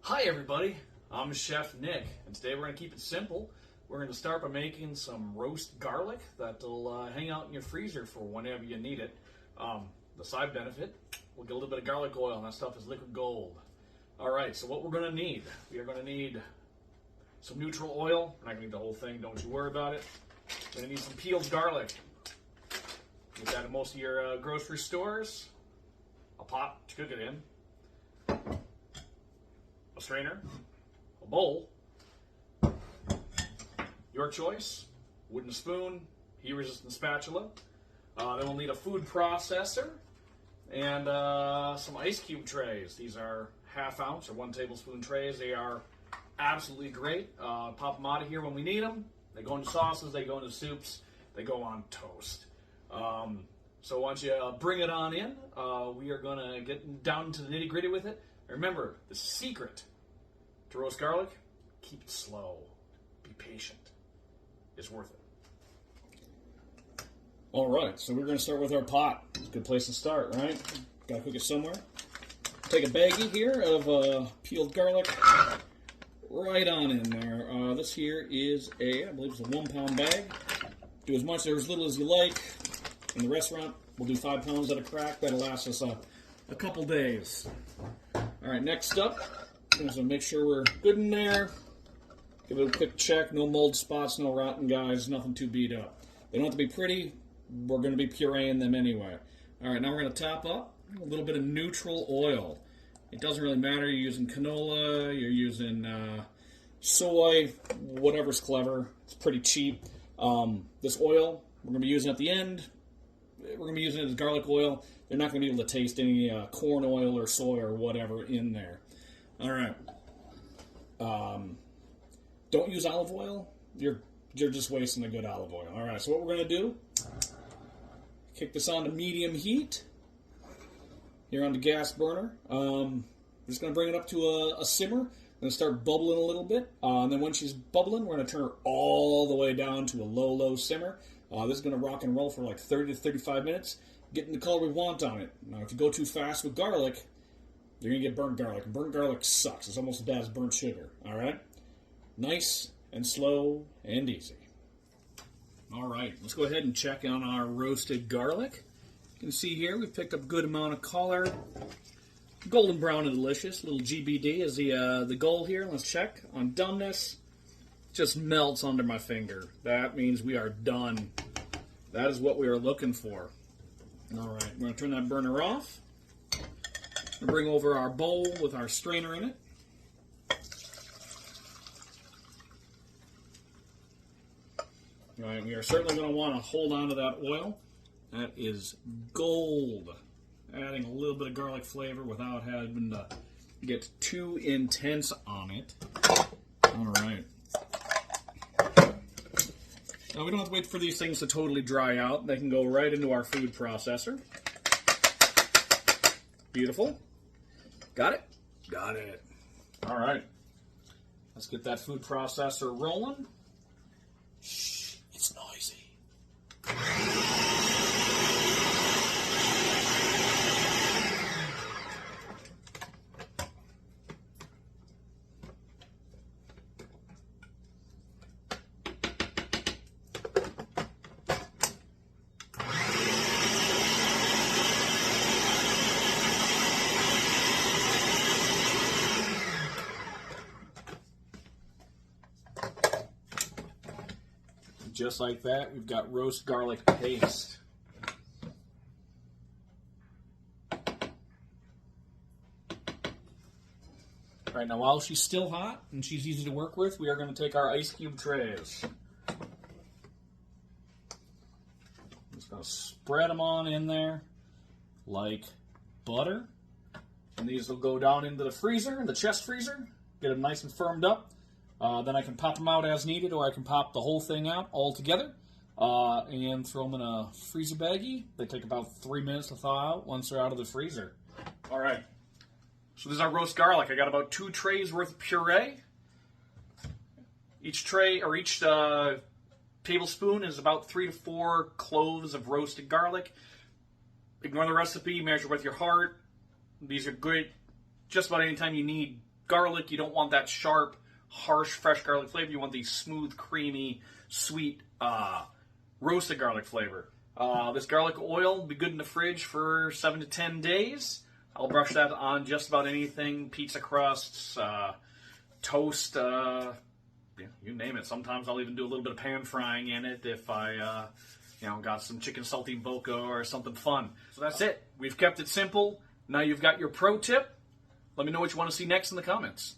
Hi everybody, I'm Chef Nick, and today we're going to keep it simple. We're going to start by making some roast garlic that'll hang out in your freezer for whenever you need it. The side benefit, we'll get a little bit of garlic oil, and that stuff is liquid gold. Alright, so what we're going to need, we are going to need some neutral oil. We're not going to need the whole thing, don't you worry about it. We're going to need some peeled garlic. Get that at most of your grocery stores. A pot to cook it in. A strainer, a bowl, your choice, wooden spoon, heat-resistant spatula. Then we'll need a food processor and some ice cube trays. These are 1/2 ounce or 1 tablespoon trays. They are absolutely great. Pop them out of here when we need them. They go into sauces, they go into soups, they go on toast. So once you bring it on in, we are going to get down to the nitty-gritty with it. Remember, the secret to roast garlic, keep it slow. Be patient. It's worth it. All right, so we're going to start with our pot. It's a good place to start, right? Got to cook it somewhere. Take a baggie here of peeled garlic. Right on in there. This here is I believe it's a 1 pound bag. Do as much or as little as you like. In the restaurant, we'll do 5 pounds at a crack. That'll last us a couple days. All right, next up, I'm going to make sure we're good in there. Give it a quick check. No mold spots, no rotten guys, nothing too beat up. They don't have to be pretty. We're going to be pureeing them anyway. All right, now we're going to top up a little bit of neutral oil. It doesn't really matter. You're using canola, you're using soy, whatever's clever. It's pretty cheap. This oil, we're going to be using at the end. We're going to be using it as garlic oil. They're not going to be able to taste any corn oil or soy or whatever in there. All right. Don't use olive oil. You're just wasting a good olive oil. All right. So what we're going to do? Kick this on to medium heat. Here on the gas burner. We're just going to bring it up to a simmer. Going to start bubbling a little bit. And then when she's bubbling, we're going to turn her all the way down to a low simmer. This is going to rock and roll for like 30 to 35 minutes. Getting the color we want on it. Now, if you go too fast with garlic, you're going to get burnt garlic. And burnt garlic sucks. It's almost as bad as burnt sugar. All right? Nice and slow and easy. All right. Let's go ahead and check on our roasted garlic. You can see here we've picked up a good amount of color. Golden brown and delicious. Little GBD is the goal here. Let's check on doneness. Just melts under my finger. That means we are done. That is what we are looking for. All right, we're going to turn that burner off. We'll bring over our bowl with our strainer in it. All right, we are certainly going to want to hold on to that oil. That is gold. Adding a little bit of garlic flavor without having to get too intense on it. All right. Now, we don't have to wait for these things to totally dry out. They can go right into our food processor. Beautiful. Got it? Got it. All right. Let's get that food processor rolling. Shh, it's noisy. Just like that, we've got roast garlic paste. All right, now while she's still hot and she's easy to work with, we are going to take our ice cube trays. Just going to spread them on in there like butter. And these will go down into the freezer, the chest freezer, get them nice and firmed up. Then I can pop them out as needed, or I can pop the whole thing out all together and throw them in a freezer baggie. They take about 3 minutes to thaw out once they're out of the freezer. All right. So this is our roast garlic. I got about 2 trays worth of puree. Each tray, or each tablespoon is about 3 to 4 cloves of roasted garlic. Ignore the recipe, measure with your heart. These are great just about any time you need garlic, you don't want that sharp, harsh, fresh garlic flavor. You want the smooth, creamy, sweet, roasted garlic flavor. This garlic oil will be good in the fridge for 7 to 10 days. I'll brush that on just about anything, pizza crusts, toast, you name it. Sometimes I'll even do a little bit of pan frying in it if I got some chicken saltimbocca or something fun. So that's it. We've kept it simple. Now you've got your pro tip. Let me know what you want to see next in the comments.